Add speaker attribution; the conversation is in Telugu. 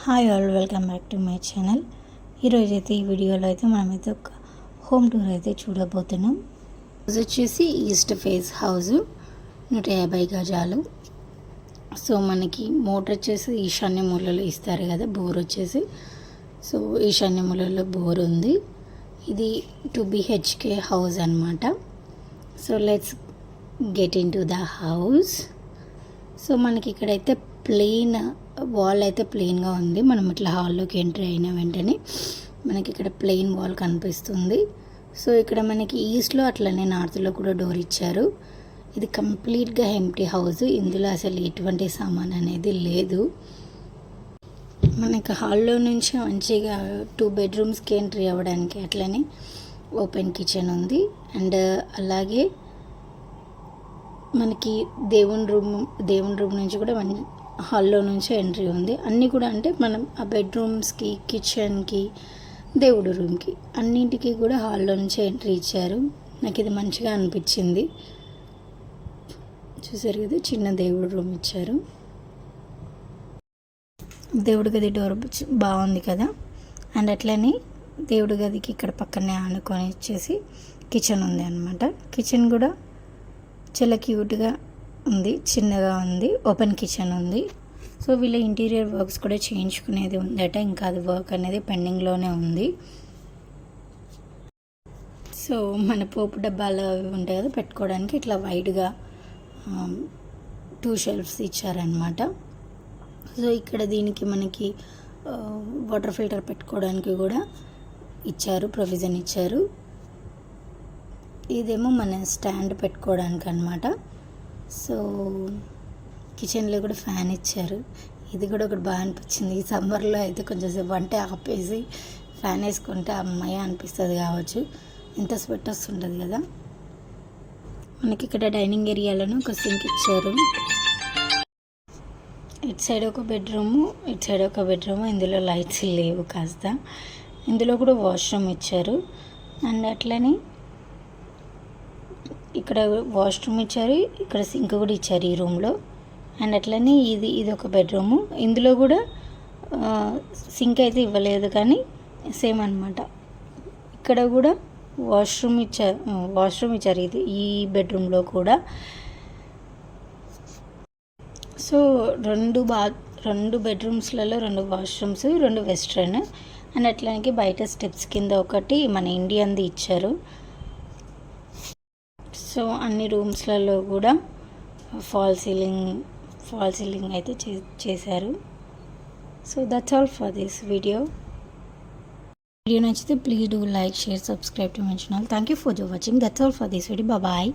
Speaker 1: Hi all, welcome back to my channel. ఈరోజు అయితే ఈ వీడియోలో అయితే మనమైతే ఒక హోమ్ టూర్ అయితే చూడబోతున్నాం. హౌస్ వచ్చేసి ఈస్ట్ ఫేస్ హౌస్, 150 గజాలు. సో మనకి మోటార్ వచ్చేసి ఈశాన్య మూలలో ఇస్తారు కదా, బోర్ వచ్చేసి. సో ఈశాన్య మూలలో బోర్ ఉంది. ఇది 2 BHK హౌస్ అనమాట. So let's get in to the house. So మనకి ఇక్కడైతే ప్లెయిన్ వాల్ అయితే ప్లెయిన్గా ఉంది. మనం ఇట్లా హాల్లోకి ఎంట్రీ అయిన వెంటనే మనకి ఇక్కడ ప్లెయిన్ వాల్ కనిపిస్తుంది. సో ఇక్కడ మనకి ఈస్ట్లో అట్లనే నార్త్లో కూడా డోర్ ఇచ్చారు. ఇది కంప్లీట్గా ఎంప్టీ హౌస్. ఇందులో అసలు ఎటువంటి సామాన్ అనేది లేదు. మనకి హాల్లో నుంచి మంచిగా 2 బెడ్రూమ్స్కి ఎంట్రీ అవ్వడానికి అట్లనే ఓపెన్ కిచెన్ ఉంది. అండ్ అలాగే మనకి దేవుని రూమ్ నుంచి కూడా హాల్లో నుంచి ఎంట్రీ ఉంది. అన్నీ కూడా అంటే మనం ఆ బెడ్రూమ్స్కి, కిచెన్కి, దేవుడి రూమ్కి అన్నింటికి కూడా హాల్లో నుంచి ఎంట్రీ ఇచ్చారు. నాకు ఇది మంచిగా అనిపించింది. చూసారు కదా, చిన్న దేవుడి రూమ్ ఇచ్చారు. దేవుడి గది డోర్ బాగుంది కదా. అండ్ అట్లనే దేవుడి గదికి ఇక్కడ పక్కనే ఆనుకొని వచ్చేసి కిచెన్ ఉంది అనమాట. కిచెన్ కూడా చాలా క్యూట్గా ఉంది, చిన్నగా ఉంది, ఓపెన్ కిచెన్ ఉంది. సో వీళ్ళ ఇంటీరియర్ వర్క్స్ కూడా చేయించుకునేది ఉందట, ఇంకా అది వర్క్ అనేది పెండింగ్లోనే ఉంది. సో మన పోపు డబ్బాలు అవి ఉంటాయి కదా పెట్టుకోవడానికి, ఇట్లా వైడ్గా 2 షెల్ఫ్స్ ఇచ్చారనమాట. సో ఇక్కడ దీనికి మనకి వాటర్ ఫిల్టర్ పెట్టుకోవడానికి కూడా ఇచ్చారు, ప్రొవిజన్ ఇచ్చారు. ఇదేమో మన స్టాండ్ పెట్టుకోవడానికి అనమాట. సో కిచెన్లో కూడా ఫ్యాన్ ఇచ్చారు. ఇది కూడా ఒకటి బాగా అనిపించింది. ఈ సమ్మర్లో అయితే కొంచెంసేపు వంట ఆపేసి ఫ్యాన్ వేసుకుంటే అమ్మాయి అనిపిస్తుంది కావచ్చు. ఎంత స్వెట్ వస్తుంటుంది కదా. మనకి ఇక్కడ డైనింగ్ ఏరియాలోనే ఒక సింక్ ఇచ్చారు. ఇటు సైడ్ ఒక బెడ్రూము, ఇటు సైడ్ ఒక బెడ్రూము. ఇందులో లైట్స్ లేవు కాస్త. ఇందులో కూడా వాష్రూమ్ ఇచ్చారు. అండ్ అట్లనే ఇక్కడ వాష్రూమ్ ఇచ్చారు, ఇక్కడ సింక్ కూడా ఇచ్చారు ఈ రూమ్లో. అండ్ అట్లనే ఇది ఒక బెడ్రూము. ఇందులో కూడా సింక్ అయితే ఇవ్వలేదు కానీ సేమ్ అనమాట. ఇక్కడ కూడా వాష్రూమ్ ఇచ్చారు ఇది ఈ బెడ్రూమ్లో కూడా. So 2 బెడ్రూమ్స్లలో 2 washrooms, 2 western. అండ్ అట్లానే బయట స్టెప్స్ కింద ఒకటి మన ఇండియన్ది ఇచ్చారు. సో అన్ని రూమ్స్లలో కూడా ఫాల్ సీలింగ్ అయితే చేశారు. So that's all for this video నచ్చితే please do like, share, subscribe to my channel. Thank you for watching. That's all for this video. Bye.